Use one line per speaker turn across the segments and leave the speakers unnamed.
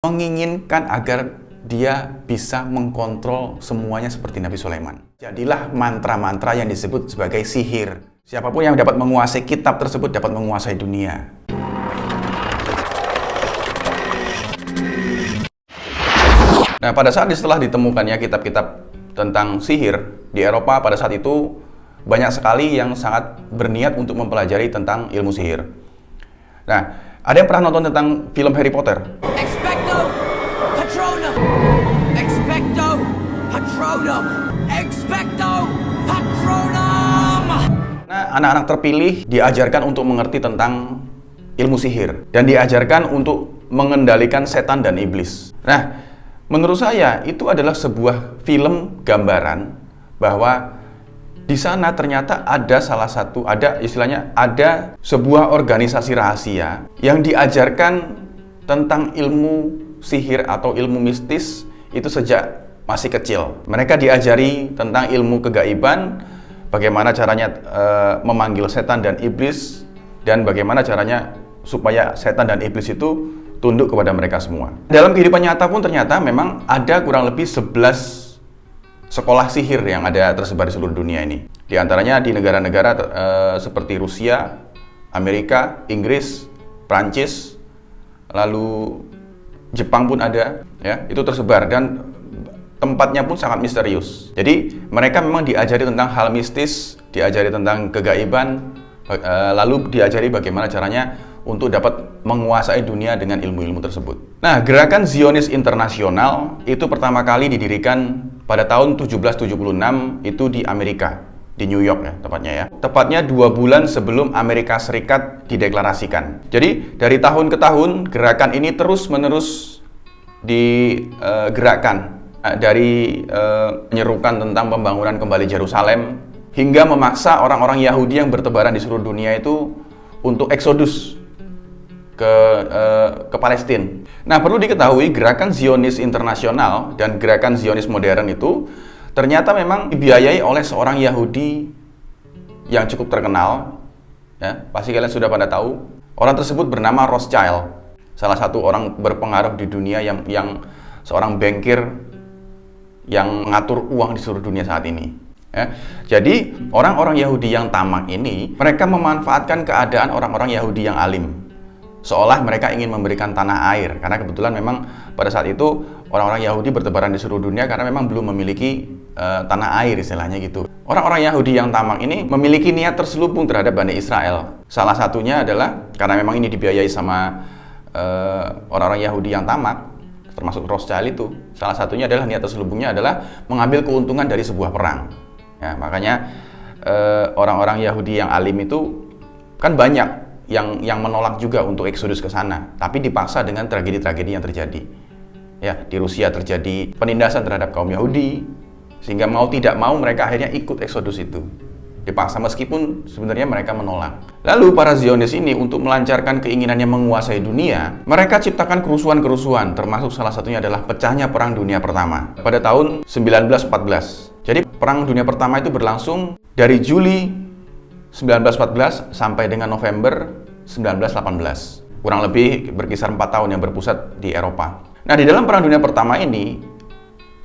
menginginkan agar dia bisa mengkontrol semuanya seperti Nabi Sulaiman. Jadilah mantra-mantra yang disebut sebagai sihir. Siapapun yang dapat menguasai kitab tersebut dapat menguasai dunia. Nah, pada saat setelah ditemukannya kitab-kitab tentang sihir di Eropa pada saat itu, banyak sekali yang sangat berniat untuk mempelajari tentang ilmu sihir. Nah, ada yang pernah nonton tentang film Harry Potter?
Expecto Patronum! Expecto Patronum! Expecto Patronum!
Nah, anak-anak terpilih diajarkan untuk mengerti tentang ilmu sihir dan diajarkan untuk mengendalikan setan dan iblis. Nah, menurut saya itu adalah sebuah film gambaran bahwa di sana ternyata ada ada sebuah organisasi rahasia yang diajarkan tentang ilmu sihir atau ilmu mistis itu sejak masih kecil. Mereka diajari tentang ilmu kegaiban, bagaimana caranya memanggil setan dan iblis, dan bagaimana caranya supaya setan dan iblis itu tunduk kepada mereka semua. Dalam kehidupan nyata pun ternyata memang ada kurang lebih 11 sekolah sihir yang ada tersebar di seluruh dunia ini. Di antaranya di negara-negara seperti Rusia, Amerika, Inggris, Prancis, lalu Jepang pun ada, ya, itu tersebar dan tempatnya pun sangat misterius. Jadi mereka memang diajari tentang hal mistis, diajari tentang kegaiban, lalu diajari bagaimana caranya untuk dapat menguasai dunia dengan ilmu-ilmu tersebut. Nah, gerakan Zionis Internasional itu pertama kali didirikan pada tahun 1776 itu di Amerika, di New York ya tepatnya ya. Tepatnya 2 bulan sebelum Amerika Serikat dideklarasikan. Jadi dari tahun ke tahun gerakan ini terus-menerus digerakkan dari menyerukan tentang pembangunan kembali Yerusalem hingga memaksa orang-orang Yahudi yang bertebaran di seluruh dunia itu untuk eksodus ke Palestina. Nah, perlu diketahui gerakan Zionis Internasional dan gerakan Zionis modern itu ternyata memang dibiayai oleh seorang Yahudi yang cukup terkenal, ya, pasti kalian sudah pada tahu. Orang tersebut bernama Rothschild, salah satu orang berpengaruh di dunia yang seorang bankir yang mengatur uang di seluruh dunia saat ini. Ya. Jadi orang-orang Yahudi yang tamak ini mereka memanfaatkan keadaan orang-orang Yahudi yang alim, seolah mereka ingin memberikan tanah air, karena kebetulan memang pada saat itu orang-orang Yahudi bertebaran di seluruh dunia karena memang belum memiliki tanah air istilahnya gitu. Orang-orang Yahudi yang tamak ini memiliki niat terselubung terhadap Bani Israel. Salah satunya adalah karena memang ini dibiayai sama orang-orang Yahudi yang tamak, termasuk Rothschild itu. Salah satunya adalah niat terselubungnya adalah mengambil keuntungan dari sebuah perang. Ya, makanya orang-orang Yahudi yang alim itu kan banyak yang menolak juga untuk eksodus ke sana, tapi dipaksa dengan tragedi-tragedi yang terjadi. Ya, di Rusia terjadi penindasan terhadap kaum Yahudi, sehingga mau tidak mau mereka akhirnya ikut eksodus itu. Dipaksa meskipun sebenarnya mereka menolak. Lalu para Zionis ini untuk melancarkan keinginannya menguasai dunia, mereka ciptakan kerusuhan-kerusuhan, termasuk salah satunya adalah pecahnya Perang Dunia Pertama pada tahun 1914. Jadi Perang Dunia Pertama itu berlangsung dari Juli 1914 sampai dengan November 1918. Kurang lebih berkisar 4 tahun yang berpusat di Eropa. Nah, di dalam Perang Dunia Pertama ini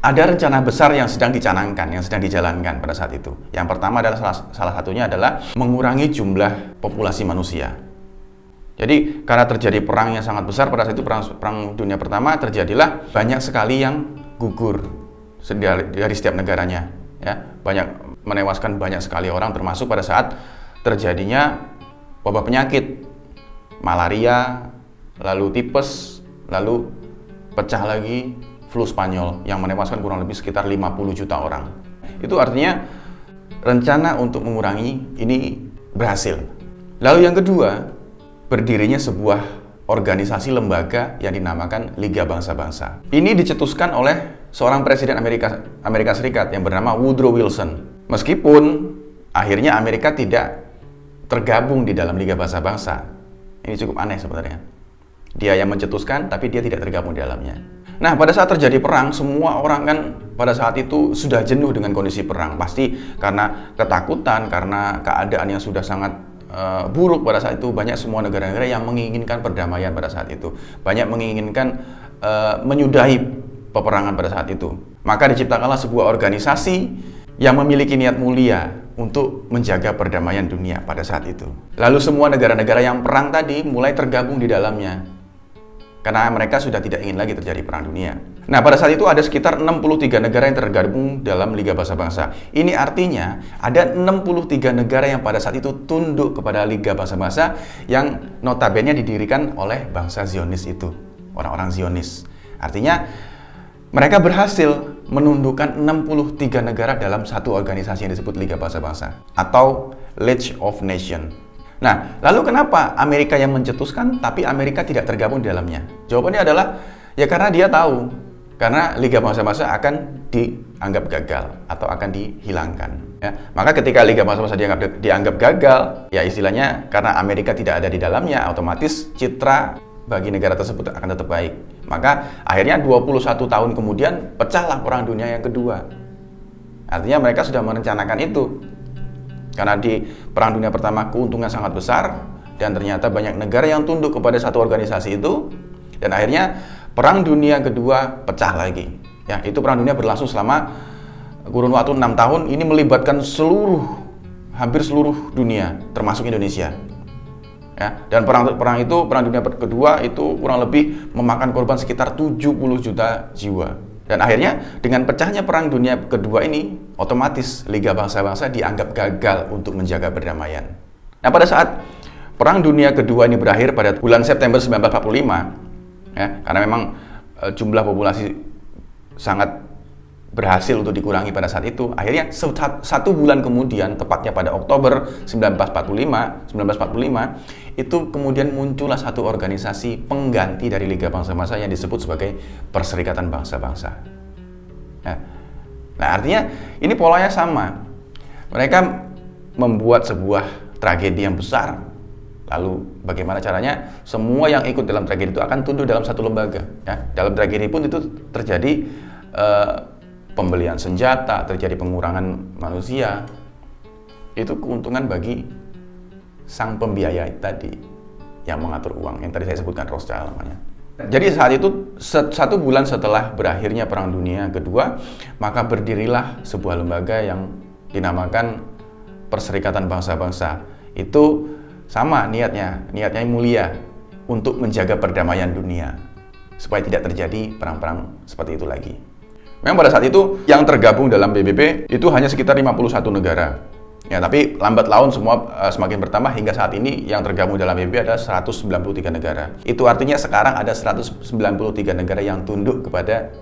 ada rencana besar yang sedang dicanangkan, yang sedang dijalankan pada saat itu. Yang pertama adalah salah satunya adalah mengurangi jumlah populasi manusia. Jadi karena terjadi perang yang sangat besar pada saat itu, perang Dunia Pertama, terjadilah banyak sekali yang gugur dari setiap negaranya. Ya, banyak menewaskan banyak sekali orang, termasuk pada saat terjadinya wabah penyakit, malaria, lalu tipes, lalu pecah lagi flu Spanyol yang menewaskan kurang lebih sekitar 50 juta orang. Itu artinya rencana untuk mengurangi ini berhasil. Lalu yang kedua, berdirinya sebuah organisasi lembaga yang dinamakan Liga Bangsa-Bangsa. Ini dicetuskan oleh seorang presiden Amerika Serikat yang bernama Woodrow Wilson. Meskipun akhirnya Amerika tidak tergabung di dalam Liga Bangsa-Bangsa. Ini cukup aneh sebenarnya. Dia yang mencetuskan, tapi dia tidak tergabung di dalamnya. Nah, pada saat terjadi perang, semua orang kan pada saat itu sudah jenuh dengan kondisi perang. Pasti karena ketakutan, karena keadaan yang sudah sangat buruk pada saat itu. Banyak semua negara-negara yang menginginkan perdamaian pada saat itu. Banyak menginginkan menyudahi peperangan pada saat itu. Maka diciptakanlah sebuah organisasi yang memiliki niat mulia untuk menjaga perdamaian dunia pada saat itu. Lalu semua negara-negara yang perang tadi mulai tergabung di dalamnya, karena mereka sudah tidak ingin lagi terjadi perang dunia. Nah, pada saat itu ada sekitar 63 negara yang tergabung dalam Liga Bangsa-Bangsa. Ini artinya ada 63 negara yang pada saat itu tunduk kepada Liga Bangsa-Bangsa yang notabene didirikan oleh bangsa Zionis itu, orang-orang Zionis. Artinya mereka berhasil menundukkan 63 negara dalam satu organisasi yang disebut Liga Bangsa-Bangsa atau League of Nations. Nah, lalu kenapa Amerika yang mencetuskan tapi Amerika tidak tergabung di dalamnya? Jawabannya adalah ya karena dia tahu, karena Liga Bangsa-Bangsa akan dianggap gagal atau akan dihilangkan. Ya, maka ketika Liga Bangsa-Bangsa dianggap gagal, ya istilahnya karena Amerika tidak ada di dalamnya, otomatis citra bagi negara tersebut akan tetap baik. Maka akhirnya 21 tahun kemudian pecahlah Perang Dunia yang kedua. Artinya mereka sudah merencanakan itu. Karena di Perang Dunia pertama keuntungan sangat besar dan ternyata banyak negara yang tunduk kepada satu organisasi itu, dan akhirnya Perang Dunia kedua pecah lagi. Ya, itu Perang Dunia berlangsung selama kurun waktu 6 tahun. Ini melibatkan hampir seluruh dunia termasuk Indonesia. Ya, dan perang Dunia kedua itu kurang lebih memakan korban sekitar 70 juta jiwa. Dan akhirnya dengan pecahnya Perang Dunia kedua ini, otomatis Liga Bangsa-Bangsa dianggap gagal untuk menjaga perdamaian. Nah, pada saat Perang Dunia kedua ini berakhir pada bulan September 1945, ya, karena memang jumlah populasi sangat berhasil untuk dikurangi pada saat itu. Akhirnya satu bulan kemudian, tepatnya pada Oktober 1945, itu kemudian muncullah satu organisasi pengganti dari Liga Bangsa-Bangsa yang disebut sebagai Perserikatan Bangsa-Bangsa. Nah, artinya ini polanya sama. Mereka membuat sebuah tragedi yang besar. Lalu bagaimana caranya? Semua yang ikut dalam tragedi itu akan tunduk dalam satu lembaga. Ya, dalam tragedi pun itu terjadi pembelian senjata, terjadi pengurangan manusia. Itu keuntungan bagi sang pembiaya tadi yang mengatur uang, yang tadi saya sebutkan Rothschild namanya. Jadi saat itu, satu bulan setelah berakhirnya Perang Dunia kedua, maka berdirilah sebuah lembaga yang dinamakan Perserikatan Bangsa-Bangsa. Itu sama niatnya mulia, untuk menjaga perdamaian dunia supaya tidak terjadi perang-perang seperti itu lagi. Memang pada saat itu yang tergabung dalam PBB itu hanya sekitar 51 negara. Ya, tapi lambat laun semua semakin bertambah hingga saat ini yang tergabung dalam PBB ada 193 negara. Itu artinya sekarang ada 193 negara yang tunduk kepada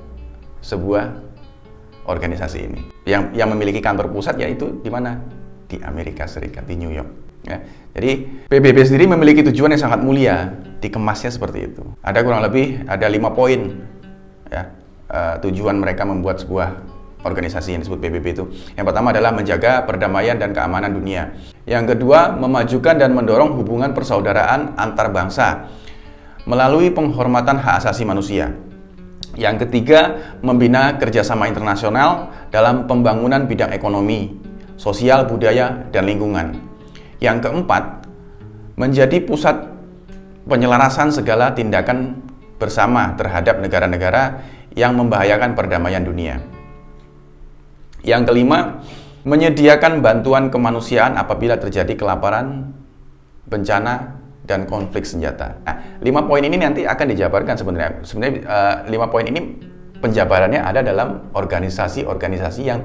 sebuah organisasi ini. Yang memiliki kantor pusat yaitu di mana? Di Amerika Serikat, di New York. Ya, jadi PBB sendiri memiliki tujuan yang sangat mulia, dikemasnya seperti itu. Ada kurang lebih 5 poin. Ya. Tujuan mereka membuat sebuah organisasi yang disebut PBB itu. Yang pertama adalah menjaga perdamaian dan keamanan dunia. Yang kedua, memajukan dan mendorong hubungan persaudaraan antar bangsa melalui penghormatan hak asasi manusia. Yang ketiga, membina kerjasama internasional dalam pembangunan bidang ekonomi, sosial, budaya, dan lingkungan. Yang keempat, menjadi pusat penyelarasan segala tindakan bersama terhadap negara-negara yang membahayakan perdamaian dunia. Yang kelima, menyediakan bantuan kemanusiaan apabila terjadi kelaparan, bencana, dan konflik senjata. Nah, 5 poin ini nanti akan dijabarkan sebenarnya. Sebenarnya 5 poin ini penjabarannya ada dalam organisasi-organisasi yang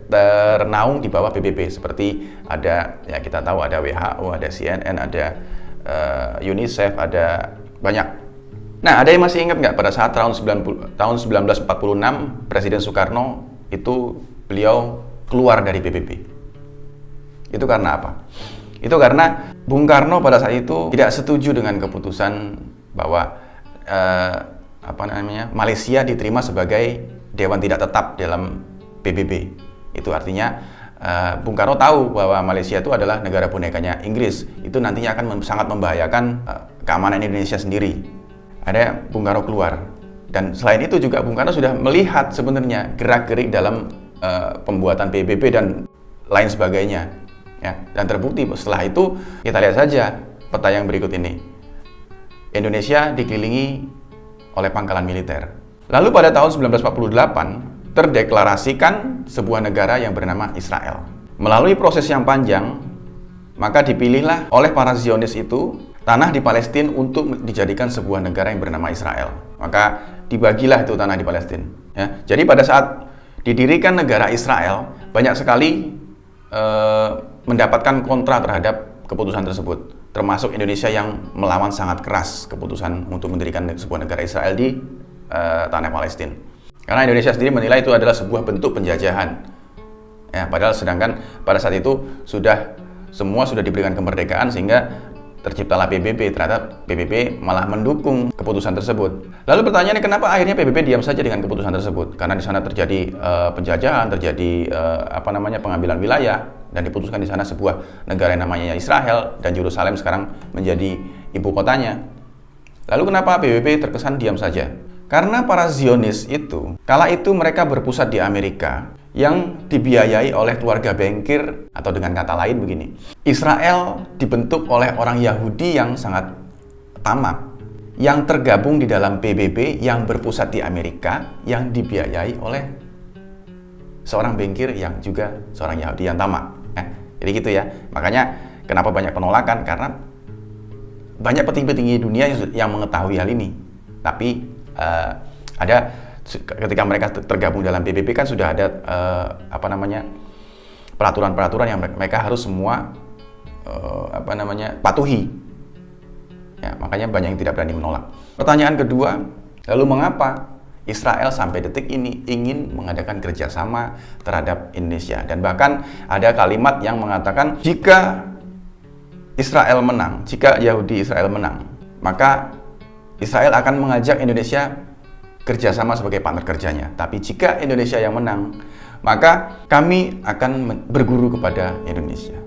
ternaung di bawah PBB, seperti ada, ya kita tahu ada WHO, ada CNN, ada UNICEF, ada banyak. Nah, ada yang masih ingat nggak pada saat tahun 1946 Presiden Soekarno itu beliau keluar dari PBB? Itu karena apa? Itu karena Bung Karno pada saat itu tidak setuju dengan keputusan bahwa Malaysia diterima sebagai dewan tidak tetap dalam PBB. Itu artinya Bung Karno tahu bahwa Malaysia itu adalah negara bonekanya Inggris. Itu nantinya akan sangat membahayakan keamanan Indonesia sendiri. Ada Bung Karno keluar, dan selain itu juga Bung Karno sudah melihat sebenarnya gerak-gerik dalam pembuatan PBB dan lain sebagainya, ya. Dan terbukti setelah itu kita lihat saja peta yang berikut ini. Indonesia dikelilingi oleh pangkalan militer. Lalu pada tahun 1948 terdeklarasikan sebuah negara yang bernama Israel. Melalui proses yang panjang, maka dipilihlah oleh para Zionis itu tanah di Palestina untuk dijadikan sebuah negara yang bernama Israel. Maka dibagilah itu tanah di Palestina. Ya. Jadi pada saat didirikan negara Israel, banyak sekali mendapatkan kontra terhadap keputusan tersebut, termasuk Indonesia yang melawan sangat keras keputusan untuk mendirikan sebuah negara Israel di tanah Palestina. Karena Indonesia sendiri menilai itu adalah sebuah bentuk penjajahan. Ya, padahal sedangkan pada saat itu semua sudah diberikan kemerdekaan sehingga terciptalah PBB. Ternyata PBB malah mendukung keputusan tersebut. Lalu pertanyaannya, kenapa akhirnya PBB diam saja dengan keputusan tersebut? Karena di sana terjadi penjajahan, terjadi pengambilan wilayah, dan diputuskan di sana sebuah negara yang namanya Israel, dan Yerusalem sekarang menjadi ibu kotanya. Lalu kenapa PBB terkesan diam saja? Karena para Zionis itu, kala itu mereka berpusat di Amerika yang dibiayai oleh keluarga bankir, atau dengan kata lain begini, Israel dibentuk oleh orang Yahudi yang sangat tamak, yang tergabung di dalam PBB yang berpusat di Amerika, yang dibiayai oleh seorang bankir yang juga seorang Yahudi yang tamak. Jadi gitu ya, makanya kenapa banyak penolakan, karena banyak petinggi-petinggi dunia yang mengetahui hal ini. Tapi ada ketika mereka tergabung dalam PBB kan sudah ada peraturan-peraturan yang mereka harus semua patuhi. Ya, makanya banyak yang tidak berani menolak. Pertanyaan kedua, lalu mengapa Israel sampai detik ini ingin mengadakan kerjasama terhadap Indonesia? Dan bahkan ada kalimat yang mengatakan jika Israel menang, jika Yahudi Israel menang, maka Israel akan mengajak Indonesia kerjasama sebagai partner kerjanya. Tapi jika Indonesia yang menang, maka kami akan berguru kepada Indonesia.